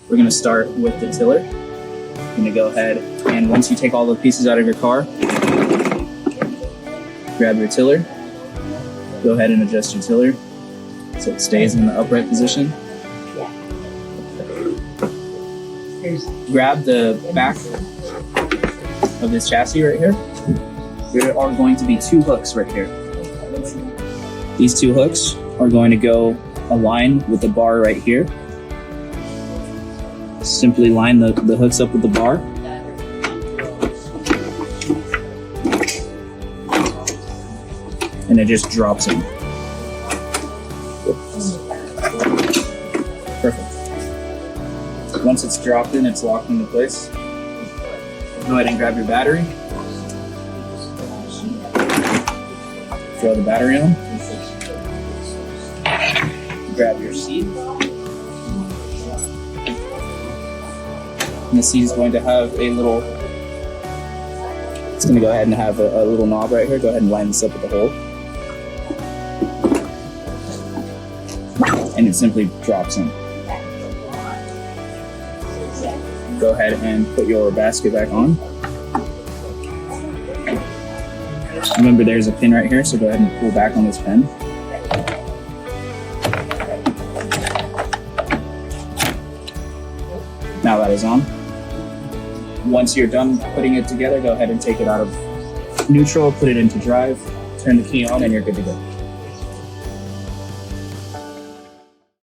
We're gonna start with the tiller. We're gonna go ahead and once you take all the pieces out of your car, grab your tiller, go ahead and adjust your tiller so it stays in the upright position. Grab the back of this chassis right here. There are going to be two hooks right here. These two hooks are going to go align with the bar right here. Simply line the hooks up with the bar. And it just drops in. Perfect. Once it's dropped in, it's locked into place. Go ahead and grab your battery. Throw the battery on. Grab your seat. And the seat is going to have a little, it's going to go ahead and have a little knob right here. Go ahead and line this up with the hole. And it simply drops in. Go ahead and put your basket back on. Remember there's a pin right here, so go ahead and pull back on this pin. Now that is on. Once you're done putting it together, go ahead and take it out of neutral, put it into drive, turn the key on, and you're good to go.